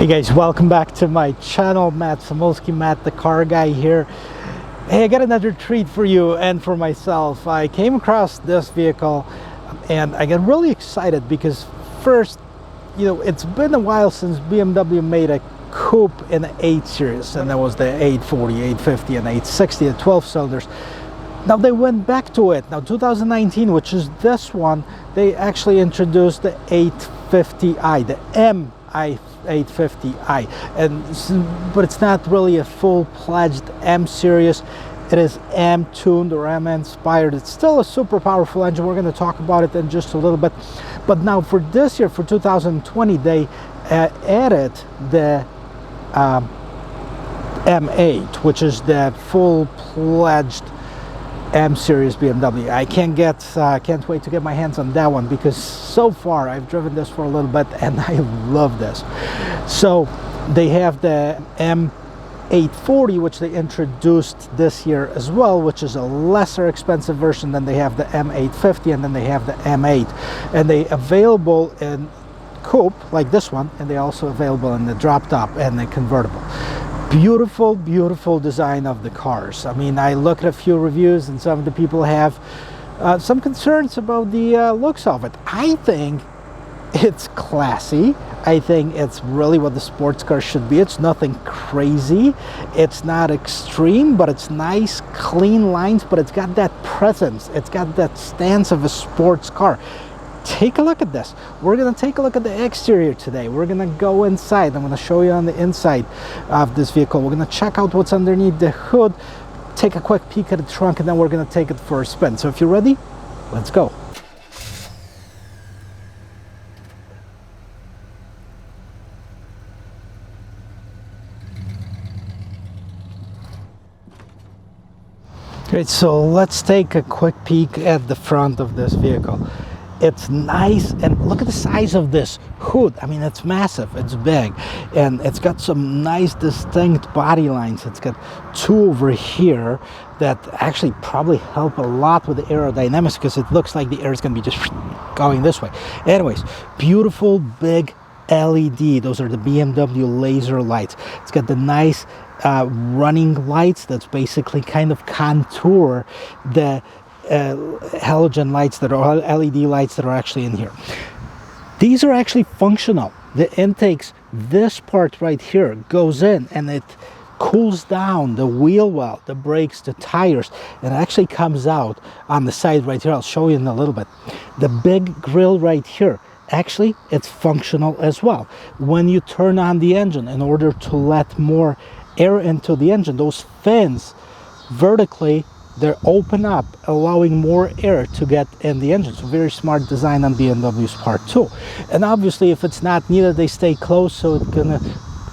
Hey guys, welcome back to my channel. Matt Samolsky, Matt the car guy here. Hey, I got another treat for you and for myself. I came across this vehicle and I got really excited because first, it's been a while since BMW made a coupe in the 8 series, and that was the 840, 850 and 860, the 12 cylinders. Now they went back to it. Now 2019, which is this one, they actually introduced the 850i, the M850i, but it's not really a full-fledged M series. It is M tuned or M inspired. It's still a super powerful engine. We're going to talk about it in just a little bit. But now for this year, for 2020, they added the M8, which is the full-fledged M series BMW. I can't wait to get my hands on that one because so far I've driven this for a little bit and I love this. So they have the M840, which they introduced this year as well, which is a lesser expensive version. Than they have the M850, and then they have the M8, and they available in coupe like this one, and they also available in the drop top and the convertible. Beautiful, beautiful design of the cars. I mean, I look at a few reviews and some of the people have some concerns about the looks of it. I think it's classy. I think it's really what the sports car should be. It's nothing crazy. It's not extreme, but it's nice, clean lines, but it's got that presence. It's got that stance of a sports car. Take a look at this. We're going to take a look at the exterior today. We're going to go inside. I'm going to show you on the inside of this vehicle. We're going to check out what's underneath the hood, take a quick peek at the trunk, and then we're going to take it for a spin. So if you're ready, let's go. Great, so let's take a quick peek at the front of this vehicle. It's nice, and look at the size of this hood. I mean, it's massive, it's big, and it's got some nice distinct body lines. It's got two over here that actually probably help a lot with the aerodynamics because it looks like the air is going to be just going this way. Anyways, beautiful big LED. Those are the BMW laser lights. It's got the nice running lights that's basically kind of contour the halogen lights that are LED lights that are actually in here. These are actually functional. The intakes, this part right here goes in and it cools down the wheel well, the brakes, the tires, and it actually comes out on the side right here. I'll show you in a little bit. The big grill right here, actually it's functional as well. When you turn on the engine, in order to let more air into the engine, those fins vertically, they're open up, allowing more air to get in the engine. So very smart design on BMW's part too. And obviously if it's not needed, they stay closed, so it's gonna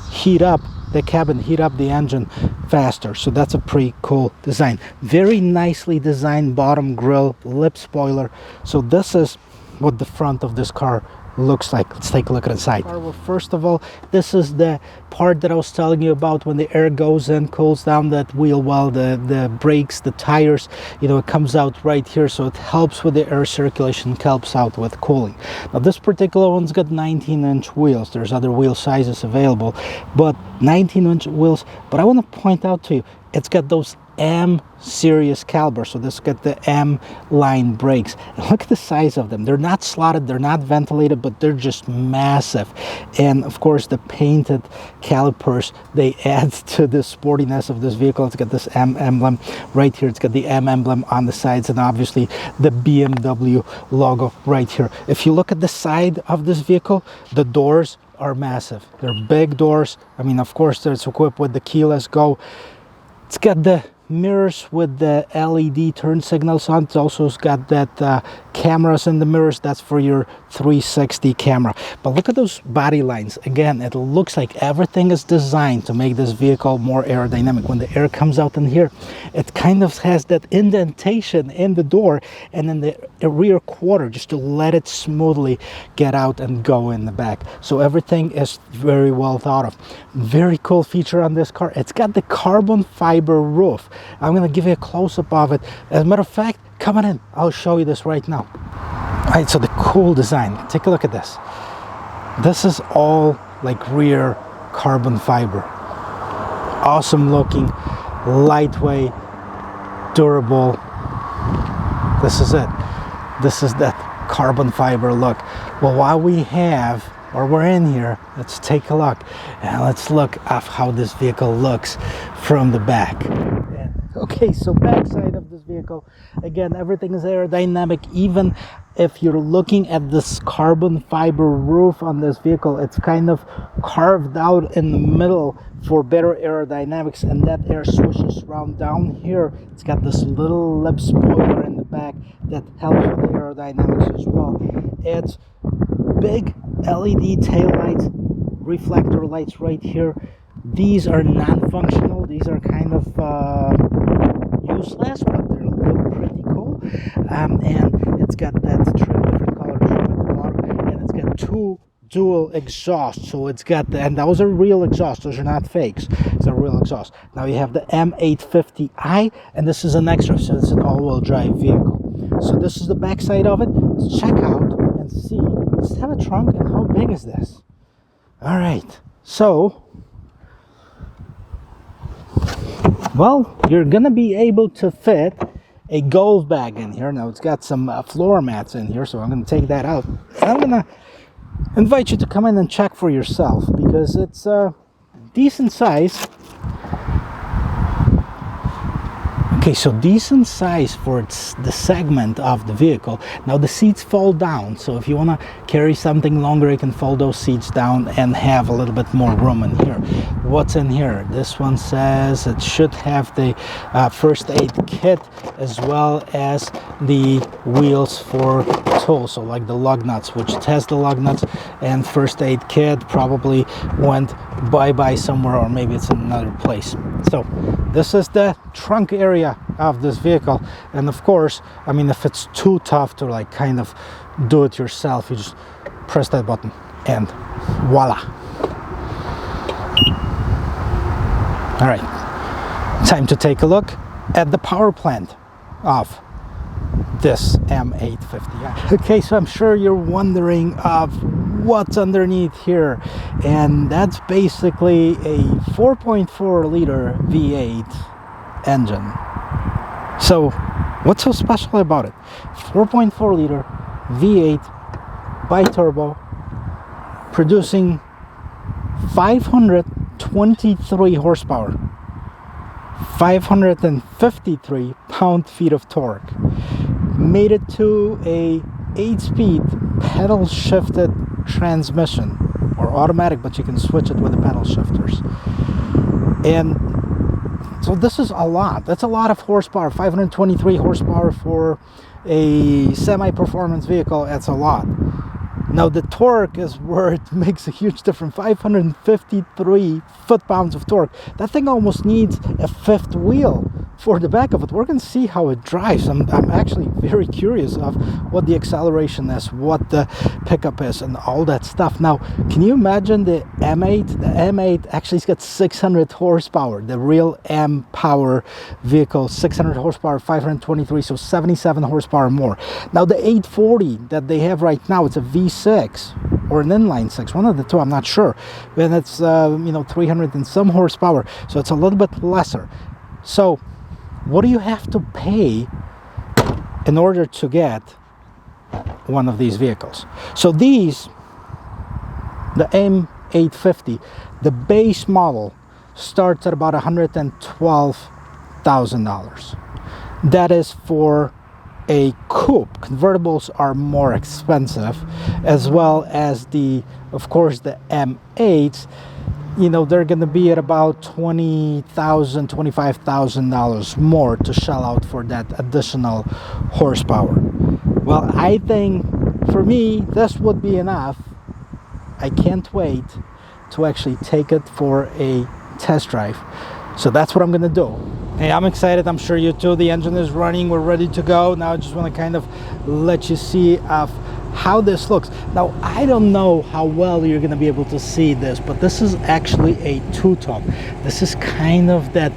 heat up the cabin, heat up the engine faster. So that's a pretty cool design. Very nicely designed bottom grille, lip spoiler. So this is what the front of this car looks like. Let's take a look at inside. Well, first of all, this is the part that I was telling you about when the air goes in, cools down that wheel well, the brakes, the tires, it comes out right here, so it helps with the air circulation, helps out with cooling. Now this particular one's got 19-inch wheels. There's other wheel sizes available, but 19-inch wheels. But I want to point out to you, it's got those M series caliber, so this got the M line brakes. And look at the size of them. They're not slotted, they're not ventilated, but they're just massive. And of course the painted calipers, they add to the sportiness of this vehicle. It's got this M emblem right here. It's got the M emblem on the sides, and obviously the BMW logo right here. If you look at the side of this vehicle, the doors are massive. They're big doors. I mean, of course it's equipped with the keyless go. It's got the mirrors with the LED turn signals on. It's also got that cameras in the mirrors. That's for your 360 camera. But look at those body lines. Again, it looks like everything is designed to make this vehicle more aerodynamic. When the air comes out in here, it kind of has that indentation in the door and in the rear quarter just to let it smoothly get out and go in the back. So everything is very well thought of. Very cool feature on this car. It's got the carbon fiber roof. I'm going to give you a close-up of it. As a matter of fact, come on in. I'll show you this right now. All right, so the cool design. Take a look at this. This is all like rear carbon fiber. Awesome looking, lightweight, durable. This is it. This is that carbon fiber look. Well, while we're in here, let's take a look and let's look at how this vehicle looks from the back. Okay, so backside of this vehicle, again, everything is aerodynamic. Even if you're looking at this carbon fiber roof on this vehicle, it's kind of carved out in the middle for better aerodynamics, and that air swishes around. Down here, it's got this little lip spoiler in the back that helps with the aerodynamics as well. It's big LED taillights, reflector lights right here. These are non-functional. These are kind of useless, but they look pretty cool. And it's got that different color trim at the bottom, and it's got two dual exhausts. So it's got and those are real exhausts. Those are not fakes. It's a real exhaust. Now you have the M850i, and this is an extra, so it's an all-wheel drive vehicle. So this is the back side of it. Let's check out and see. Let's have a trunk, and how big is this? All right. So, well, you're gonna be able to fit a golf bag in here. Now it's got some floor mats in here, so I'm gonna take that out. I'm gonna invite you to come in and check for yourself, because it's a decent size. Okay, so decent size for the segment of the vehicle. Now the seats fold down, so if you want to carry something longer, you can fold those seats down and have a little bit more room in here. What's in here? This one says it should have the first aid kit, as well as the wheels for tools, so like the lug nuts, which it has the lug nuts, and first aid kit probably went bye-bye somewhere, or maybe it's in another place. So this is the trunk area of this vehicle. And of course, I mean, if it's too tough to like kind of do it yourself, you just press that button and voila. All right, time to take a look at the power plant of this M850i. Okay, so I'm sure you're wondering of what's underneath here, and that's basically a 4.4 liter V8 engine. So what's so special about it? 4.4 liter V8 bi-turbo, producing 523 horsepower, 553 pound-feet of torque. Made it to a 8-speed pedal shifted transmission, or automatic, but you can switch it with the pedal shifters. And so this is a lot. That's a lot of horsepower. 523 horsepower for a semi-performance vehicle. That's a lot. Now the torque is where it makes a huge difference. 553 foot-pounds of torque. That thing almost needs a fifth wheel for the back of it. We're going to see how it drives. I'm actually very curious of what the acceleration is, what the pickup is, and all that stuff. Now, can you imagine the M8? The M8 actually has got 600 horsepower. The real M power vehicle, 600 horsepower, 523, so 77 horsepower more. Now, the 840 that they have right now, it's a V6 or an inline 6, one of the two, I'm not sure. And it's 300 and some horsepower, so it's a little bit lesser. So what do you have to pay in order to get one of these vehicles? So these, the M850, the base model starts at about $112,000. That is for a coupe. Convertibles are more expensive, as well as of course, the M8s. They're going to be at about $20,000, $25,000 more to shell out for that additional horsepower. Well, I think for me, this would be enough. I can't wait to actually take it for a test drive. So that's what I'm going to do. Hey, I'm excited. I'm sure you too. The engine is running. We're ready to go. Now I just want to kind of let you see how this looks. Now, I don't know how well you're going to be able to see this, but this is actually a two-tone. This is kind of that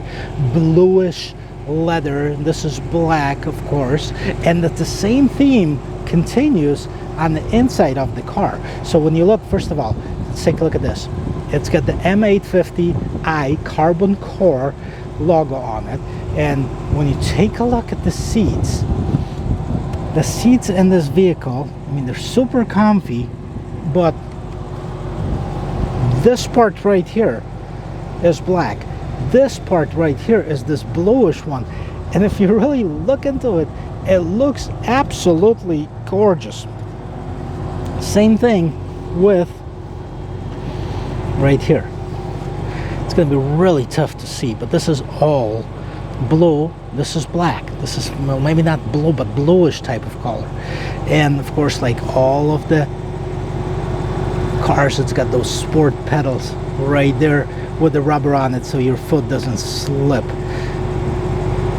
bluish leather. This is black, of course, and that the same theme continues on the inside of the car. So when you look, first of all, let's take a look at this. It's got the M850i carbon core logo on it. And when you take a look at the seats in this vehicle, I mean, they're super comfy, but this part right here is black. This part right here is this bluish one. And if you really look into it, it looks absolutely gorgeous. Same thing with right here. It's going to be really tough to see, but this is all blue. This is black. This is, well, maybe not blue, but bluish type of color. And of course, like all of the cars, it's got those sport pedals right there with the rubber on it so your foot doesn't slip.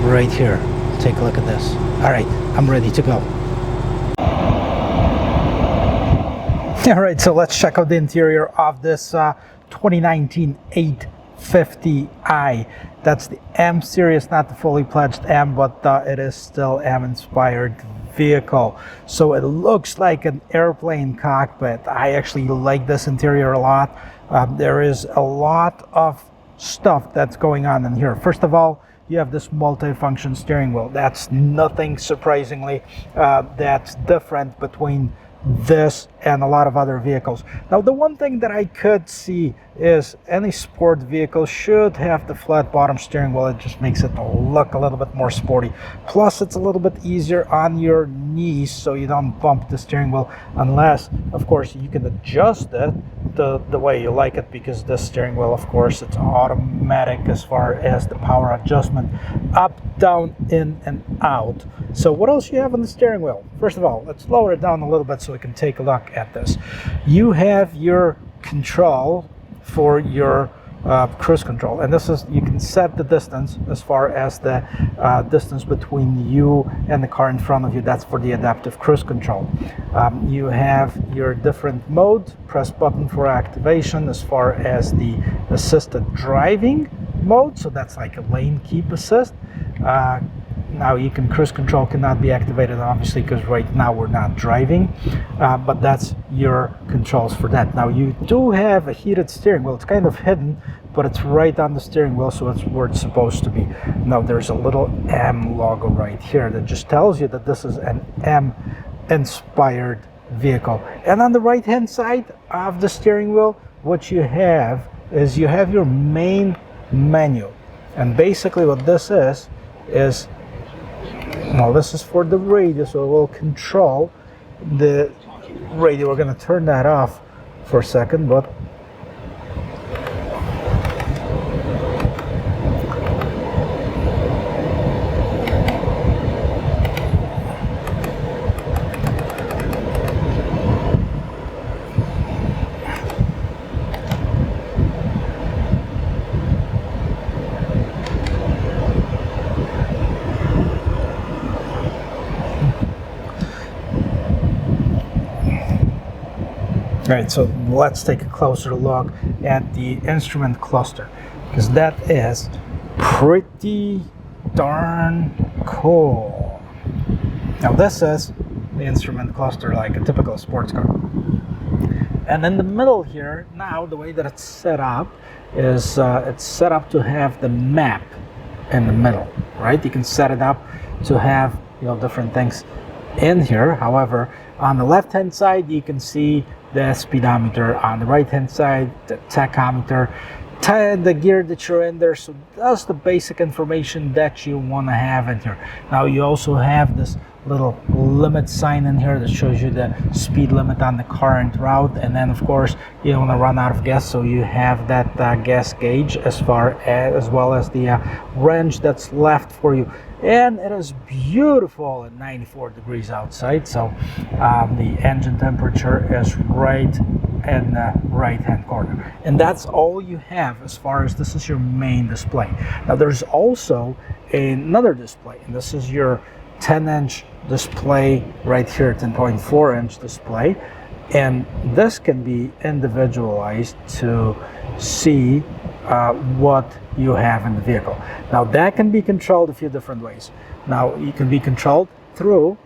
Right here. Take a look at this. All right, I'm ready to go. All right, so let's check out the interior of this 2019 850i. That's the M series, not the fully pledged M, but it is still M-inspired vehicle. So it looks like an airplane cockpit. I actually like this interior a lot. There is a lot of stuff that's going on in here. First of all, you have this multi-function steering wheel. That's nothing surprisingly that's different between this and a lot of other vehicles. Now, the one thing that I could see is any sport vehicle should have the flat bottom steering wheel. It just makes it look a little bit more sporty. Plus, it's a little bit easier on your knees so you don't bump the steering wheel, unless, of course, you can adjust it the way you like it, because this steering wheel, of course, it's automatic as far as the power adjustment, up, down, in, and out. So what else you have on the steering wheel? First of all, let's lower it down a little bit so we can take a look at this. You have your control for your cruise control, and this is, you can set the distance as far as the distance between you and the car in front of you. That's for the adaptive cruise control. You have your different mode, press button for activation as far as the assisted driving mode, so that's like a lane keep assist. Now you can, cruise control cannot be activated obviously because right now we're not driving, but that's your controls for that. Now you do have a heated steering wheel. It's kind of hidden, but it's right on the steering wheel, so it's where it's supposed to be. Now there's a little M logo right here that just tells you that this is an M inspired vehicle. And on the right hand side of the steering wheel, what you have is you have your main menu, and basically what this is well, this is for the radio, so it will control the radio. We're going to turn that off for a second, but Right, so let's take a closer look at the instrument cluster, because that is pretty darn cool. Now this is the instrument cluster like a typical sports car. And in the middle here, now the way that it's set up is it's set up to have the map in the middle, right? You can set it up to have, you know, different things in here. However, on the left hand side you can see the speedometer, on the right hand side the tachometer, the gear that you're in there. So that's the basic information that you want to have in here. Now you also have this little limit sign in here that shows you the speed limit on the current route, and then of course you don't want to run out of gas, so you have that gas gauge as well as the range that's left for you. And it is beautiful at 94 degrees outside, so the engine temperature is right in the right hand corner, and that's all you have as far as this is your main display. Now there's also another display, and this is your 10-inch display right here, 10.4-inch display, and this can be individualized to see what you have in the vehicle. Now that can be controlled a few different ways. Now you can be controlled through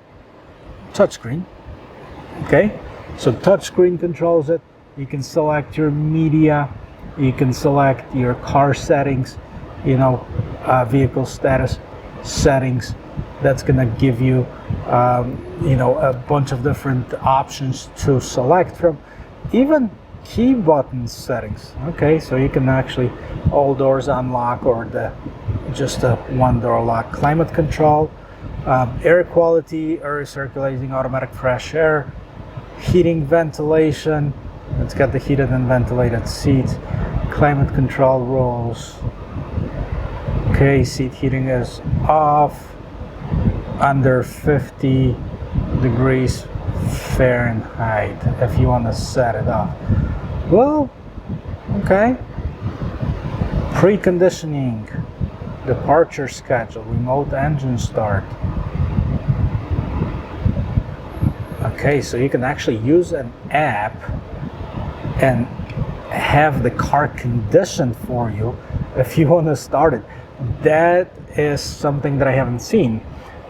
touchscreen. Okay, so touchscreen controls it. You can select your media You can select your car settings, you know, vehicle status settings. That's gonna give you, you know, a bunch of different options to select from. Even key button settings. Okay, so you can actually all doors unlock or just a one door lock. Climate control, air quality, air circulating, automatic fresh air, heating, ventilation. It's got the heated and ventilated seats. Climate control rules. Okay, seat heating is off. Under 50 degrees Fahrenheit if you want to set it off. Well, okay. Preconditioning, departure schedule, remote engine start. Okay, so you can actually use an app and have the car conditioned for you if you want to start it. That is something that I haven't seen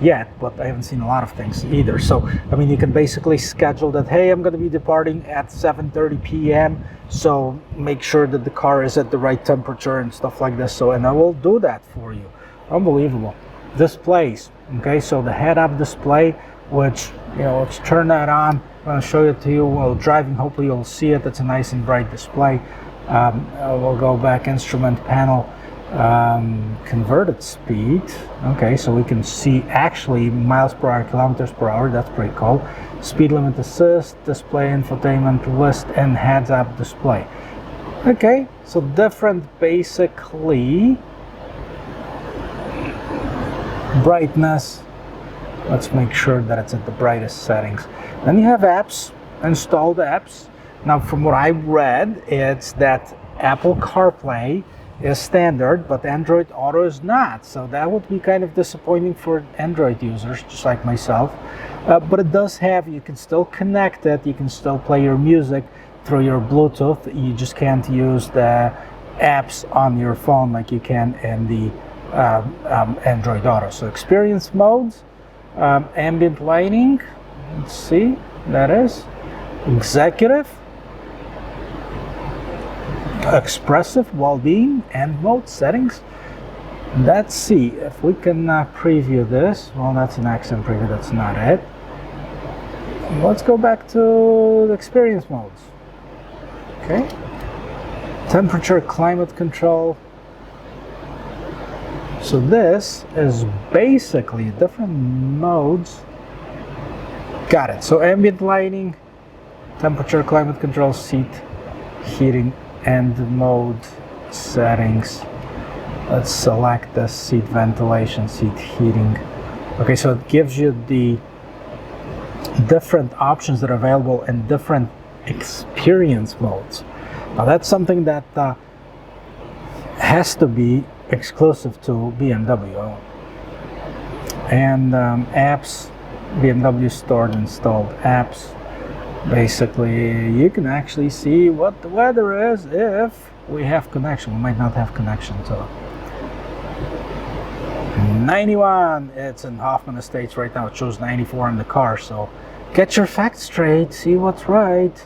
yet, but I haven't seen a lot of things either. So, I mean, you can basically schedule that, hey, I'm going to be departing at 7:30 p.m. So make sure that the car is at the right temperature and stuff like this. So, and I will do that for you. Unbelievable. Displays. Okay, so the head-up display, which, you know, let's turn that on. I'm going to show it to you while driving. Hopefully you'll see it. It's a nice and bright display. We'll go back, instrument panel. Converted speed. Okay, so we can see actually miles per hour, kilometers per hour. That's pretty cool. Speed limit assist, display infotainment list, and heads-up display. Okay, so different, basically. Brightness. Let's make sure that it's at the brightest settings. Then you have apps, installed apps. Now, from what I read, it's that Apple CarPlay is standard, but Android Auto is not. So that would be kind of disappointing for Android users, just like myself. But it does have, you can still connect it, you can still play your music through your Bluetooth. You just can't use the apps on your phone like you can in the Android Auto. So experience modes, ambient lighting, let's see, that is executive, expressive, well-being, and mode settings. Let's see if we can preview this. Well, that's an accent preview, that's not it. Let's go back to the experience modes. Okay, temperature, climate control. So this is basically different modes. Got it. So ambient lighting, temperature, climate control, seat heating, and mode settings. Let's select the seat ventilation, seat heating. Okay, so it gives you the different options that are available in different experience modes. Now that's something that has to be exclusive to BMW. And apps, BMW stored installed apps. Basically, you can actually see what the weather is if we have connection. We might not have connection to 91. It's in Hoffman Estates right now. It shows 94 in the car. So get your facts straight, see what's right.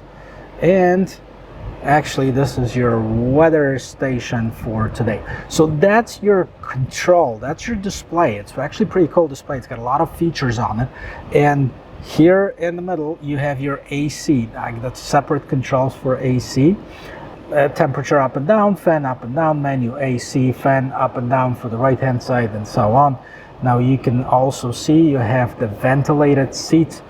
And actually, this is your weather station for today. So that's your control. That's your display. It's actually a pretty cool display. It's got a lot of features on it. And here in the middle, you have your AC. That's separate controls for AC. Temperature up and down, fan up and down, menu AC, fan up and down for the right-hand side, and so on. Now you can also see you have the ventilated seats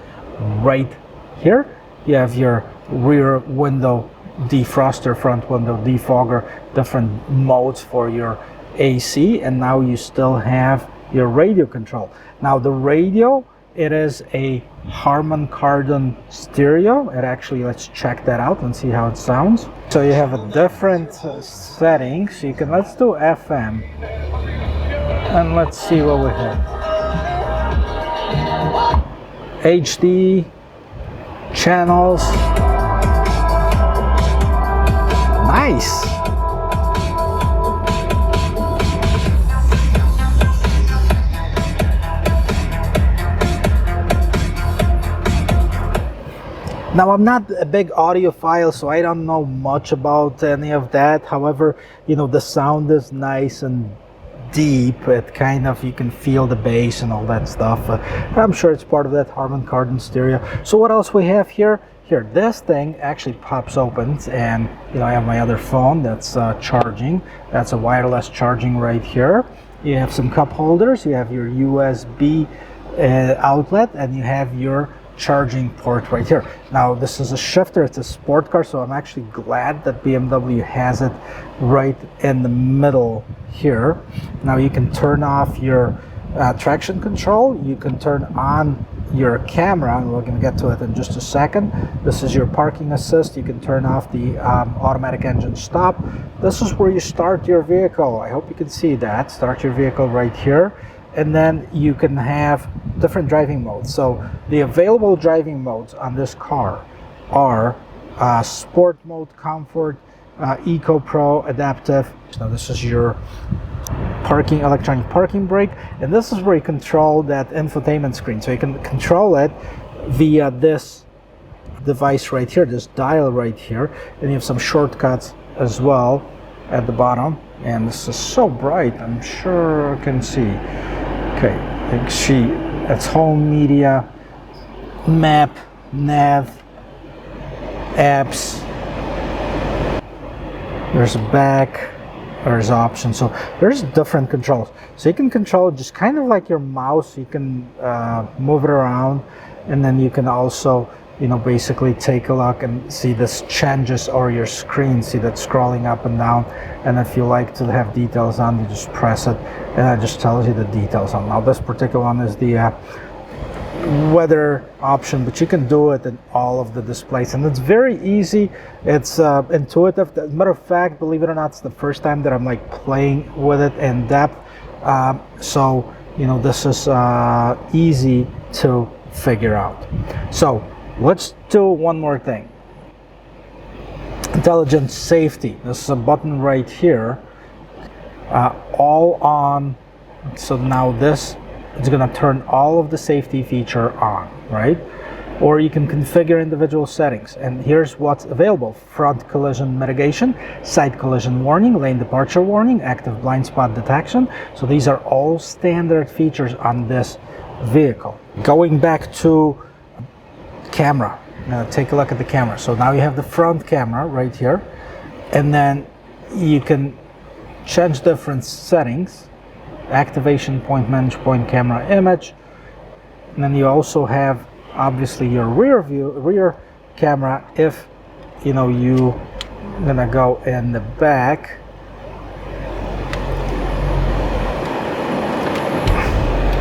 right here. You have your rear window defroster, front window defogger, different modes for your AC, and now you still have your radio control. Now the radio, it is a Harman Kardon stereo. It actually, let's check that out and see how it sounds. So you have a different settings. You can, let's do FM, and let's see what we have. HD channels. Nice. Now, I'm not a big audiophile, so I don't know much about any of that. However, you know, the sound is nice and deep. It kind of, you can feel the bass and all that stuff. I'm sure it's part of that Harman Kardon stereo. So what else we have here? Here, this thing actually pops open, and you know, I have my other phone that's charging. That's a wireless charging right here. You have some cup holders. You have your USB outlet, and you have your charging port right here. Now, this is a shifter. It's a sport car, so I'm actually glad that BMW has it right in the middle here. Now, you can turn off your traction control. You can turn on your camera, and we're going to get to it in just a second. This is your parking assist. You can turn off the automatic engine stop. This is where you start your vehicle. I hope you can see that. Start your vehicle right here. And then you can have different driving modes. So the available driving modes on this car are Sport mode, Comfort, Eco Pro, Adaptive. Now this is your parking, electronic parking brake, and this is where you control that infotainment screen. So you can control it via this device right here, this dial right here, and you have some shortcuts as well at the bottom. And this is so bright, I'm sure you can see. Okay, it's home, media, map, nav, apps. There's a back, there's options. So there's different controls. So you can control it just kind of like your mouse. You can move it around, and then you can also, you know, basically take a look and see this changes over your screen. See that scrolling up and down. And if you like to have details on, you just press it, and it just tells you the details on. Now this particular one is the weather option, but you can do it in all of the displays, and it's very easy. It's intuitive. As a matter of fact, believe it or not, it's the first time that I'm like playing with it in depth. So you know, this is easy to figure out. So let's do one more thing. Intelligent safety. This is a button right here, all on. So now this is going to turn all of the safety feature on, right? Or you can configure individual settings, and here's what's available: front collision mitigation, side collision warning, lane departure warning, active blind spot detection. So these are all standard features on this vehicle. Going back to camera, now take a look at the camera. So now you have the front camera right here, and then you can change different settings: activation, point, manage point, camera, image. And then you also have obviously your rear camera if you know you gonna go in the back.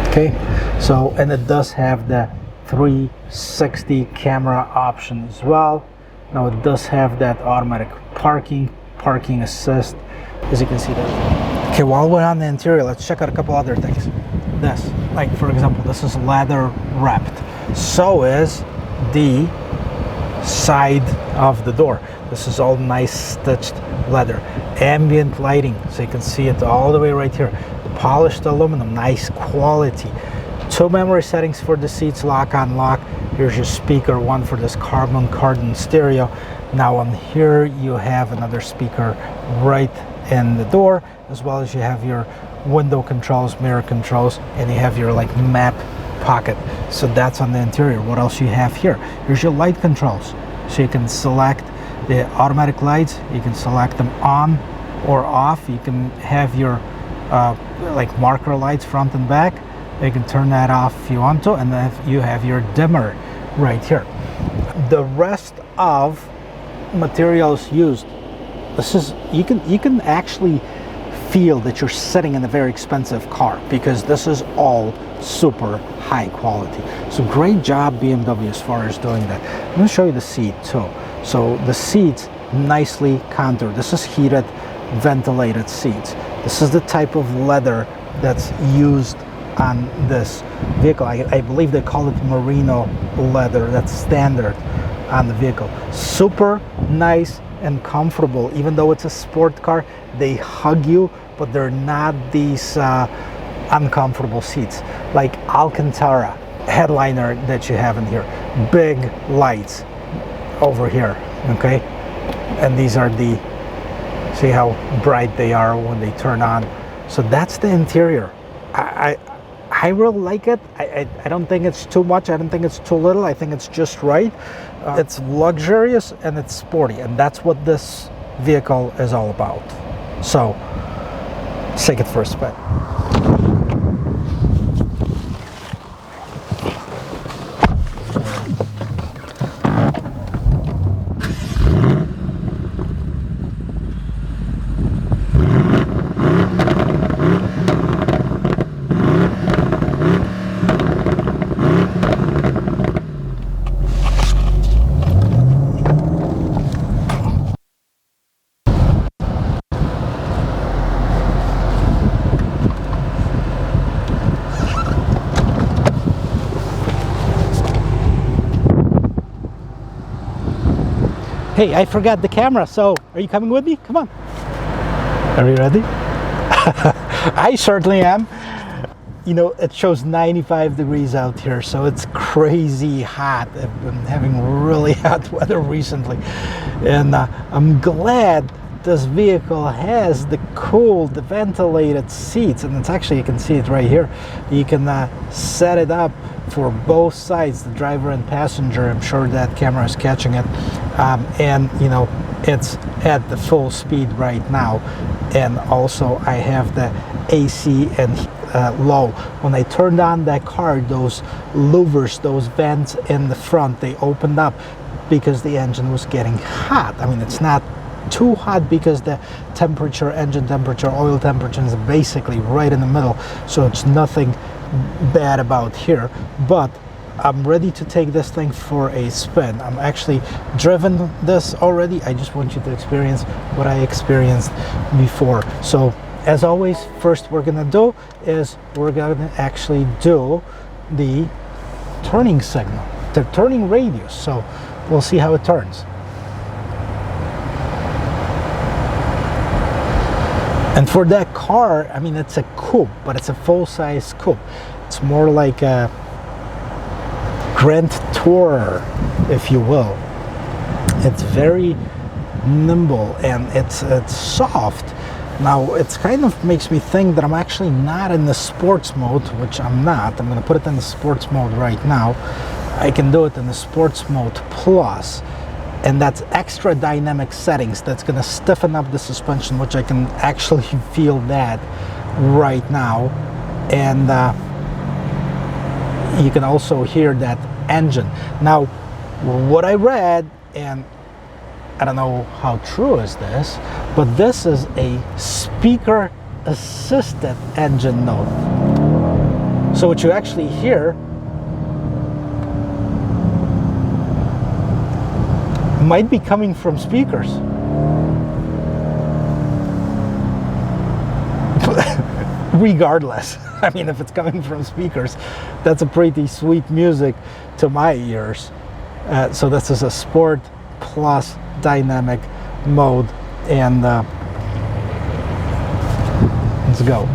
Okay, so, and it does have the 360 camera option as well. Now it does have that automatic parking assist, as you can see there. Okay, while we're on the interior, let's check out a couple other things. This, like for example, this is leather wrapped. So is the side of the door. This is all nice stitched leather. Ambient lighting, so you can see it all the way right here. The polished aluminum, nice quality. 2 memory settings for the seats, lock, unlock. Here's your speaker, one for this Harman Kardon stereo. Now on here you have another speaker right in the door, as well as you have your window controls, mirror controls, and you have your like map pocket. So that's on the interior. What else you have here? Here's your light controls. So you can select the automatic lights, you can select them on or off. You can have your like marker lights front and back. You can turn that off if you want to, and then you have your dimmer right here. The rest of materials used, this is, you can actually feel that you're sitting in a very expensive car, because this is all super high quality. So great job BMW as far as doing that. I'm going to show you the seat too. So the seats nicely contoured. This is heated, ventilated seats. This is the type of leather that's used on this vehicle. I believe they call it merino leather. That's standard on the vehicle. Super nice and comfortable. Even though it's a sport car, they hug you, but they're not these uncomfortable seats like Alcantara headliner that you have in here. Big lights, over here, okay? And these are the, see how bright they are when they turn on. So that's the interior. I really like it. I don't think it's too much. I don't think it's too little. I think it's just right. It's luxurious and it's sporty, and that's what this vehicle is all about. So let's take it for a spin. Hey, I forgot the camera, so are you coming with me? Come on. Are you ready? I certainly am. You know, it shows 95 degrees out here, so it's crazy hot. I've been having really hot weather recently. And I'm glad this vehicle has the cooled, the ventilated seats. And it's actually, you can see it right here. You can set it up for both sides, the driver and passenger. I'm sure that camera is catching it. And you know, it's at the full speed right now. And also I have the AC and low. When I turned on that car, those louvers, those vents in the front, they opened up because the engine was getting hot. I mean, it's not too hot because the temperature, engine temperature, oil temperature is basically right in the middle, so it's nothing bad about here. But I'm ready to take this thing for a spin. I'm actually driven this already. I just want you to experience what I experienced before. So as always, first we're gonna do is we're gonna actually do the turning signal, the turning radius. So we'll see how it turns. And for that car, I mean, it's a coupe, but it's a full-size coupe. It's more like a Grand Tourer, if you will. It's very nimble and it's soft. Now, it's kind of makes me think that I'm actually not in the sports mode, which I'm not. I'm going to put it in the sports mode right now. I can do it in the sports mode plus. And that's extra dynamic settings that's going to stiffen up the suspension, which I can actually feel that right now. And you can also hear that engine. Now, what I read, and I don't know how true is this, but this is a speaker assisted engine note. So what you actually hear might be coming from speakers. Regardless, I mean, if it's coming from speakers, that's a pretty sweet music to my ears. So this is a sport plus dynamic mode, and let's go.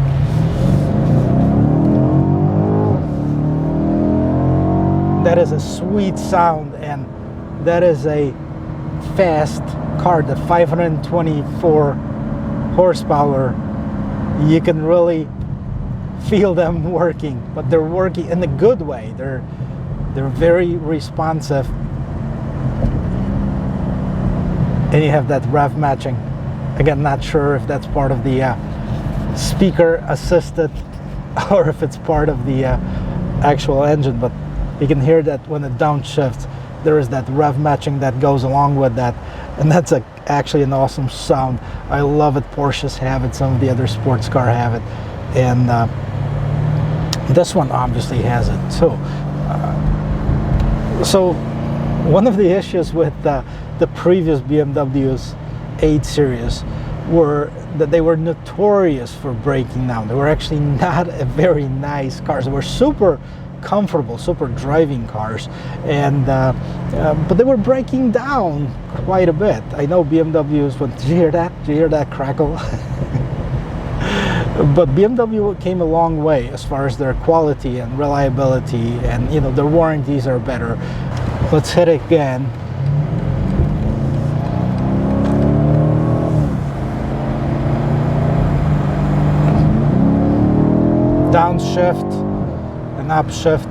That is a sweet sound, and that is a fast car. The 524 horsepower, you can really feel them working, but they're working in a good way. They're very responsive, and you have that rev matching. Again, not sure if that's part of the speaker assisted or if it's part of the actual engine, but you can hear that when it downshifts, there is that rev matching that goes along with that, and that's actually an awesome sound. I love it. Porsches have it, some of the other sports car have it, and this one obviously has it too. So one of the issues with the previous BMW's 8 Series were that they were notorious for breaking down. They were actually not a very nice cars. They were super comfortable, super driving cars, and but they were breaking down quite a bit. I know BMWs went, did you hear that? Did you hear that crackle? But BMW came a long way as far as their quality and reliability, and you know, their warranties are better. Let's hit it again. downshift and upshift.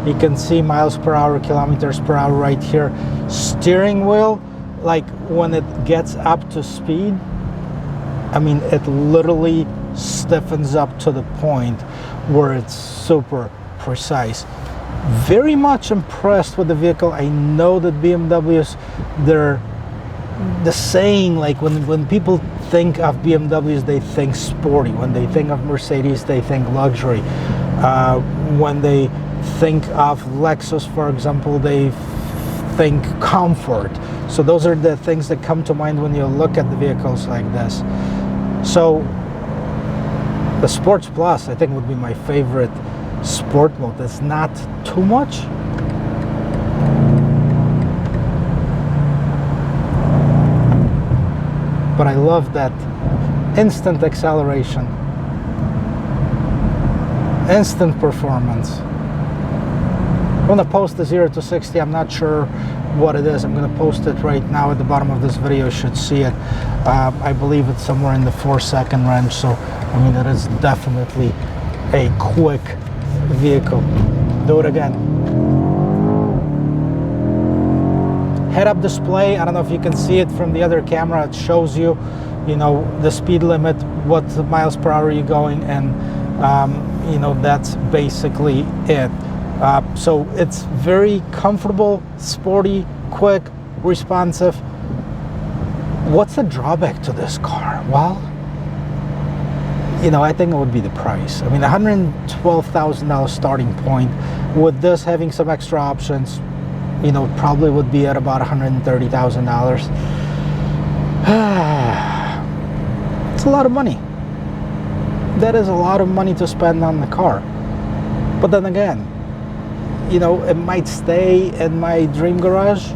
You can see miles per hour, kilometers per hour right here. Steering wheel, like when it gets up to speed, I mean, it literally stiffens up to the point where it's super precise. Very much impressed with the vehicle. I know that BMWs, they're the saying, like when people think of BMWs, they think sporty. When they think of Mercedes, they think luxury. When they think of Lexus, for example, they think comfort. So those are the things that come to mind when you look at the vehicles like this. So the Sports Plus, I think, would be my favorite sport mode. It's not too much. But I love that instant acceleration, instant performance. I'm going to post the 0 to 60. I'm not sure what it is. I'm going to post it right now at the bottom of this video. You should see it. I believe it's somewhere in the 4-second range. So, I mean, it is definitely a quick vehicle. Do it again. Head-up display. I don't know if you can see it from the other camera. It shows you, you know, the speed limit, what miles per hour you're going, and you know, that's basically it. So it's very comfortable, sporty, quick, responsive. What's the drawback to this car? Well, you know, I think it would be the price. I mean, $112,000 starting point. With this having some extra options, you know, probably would be at about $130,000. It's a lot of money. That is a lot of money to spend on the car. But then again, you know, it might stay in my dream garage.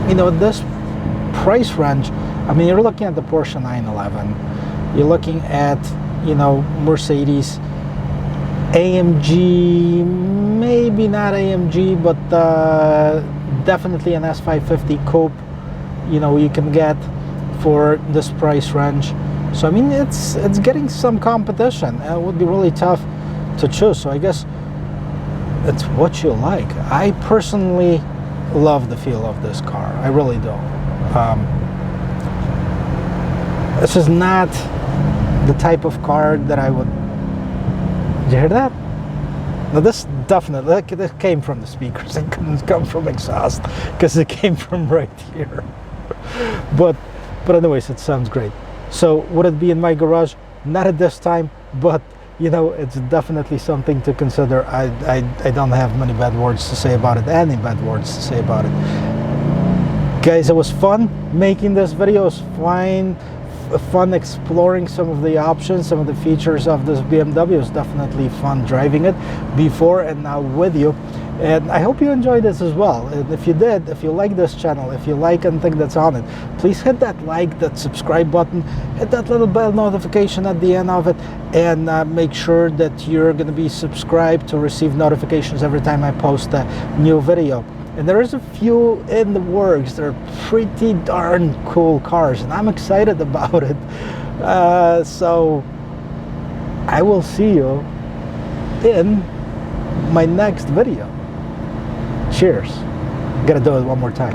You know, this price range, I mean, you're looking at the Porsche 911. You're looking at, you know, Mercedes, AMG, maybe not AMG, but definitely an S550 coupe, you know, you can get for this price range. So I mean, it's getting some competition, and it would be really tough to choose. So I guess it's what you like. I personally love the feel of this car. I really do. This is not the type of car that I would. Did you hear that? Now this definitely, this came from the speakers. It couldn't come from exhaust because it came from right here. But anyways, it sounds great. So would it be in my garage? Not at this time, but you know, it's definitely something to consider. I don't have many bad words to say about it, any bad words to say about it. Guys, it was fun making this video. It was fun exploring some of the options, some of the features of this BMW. It was definitely fun driving it before and now with you. And I hope you enjoyed this as well. And if you did, if you like this channel, if you like anything that's on it, please hit that like, that subscribe button, hit that little bell notification at the end of it, and make sure that you're going to be subscribed to receive notifications every time I post a new video. And there is a few in the works. They're pretty darn cool cars, and I'm excited about it. So I will see you in my next video. Cheers. Gotta do it one more time.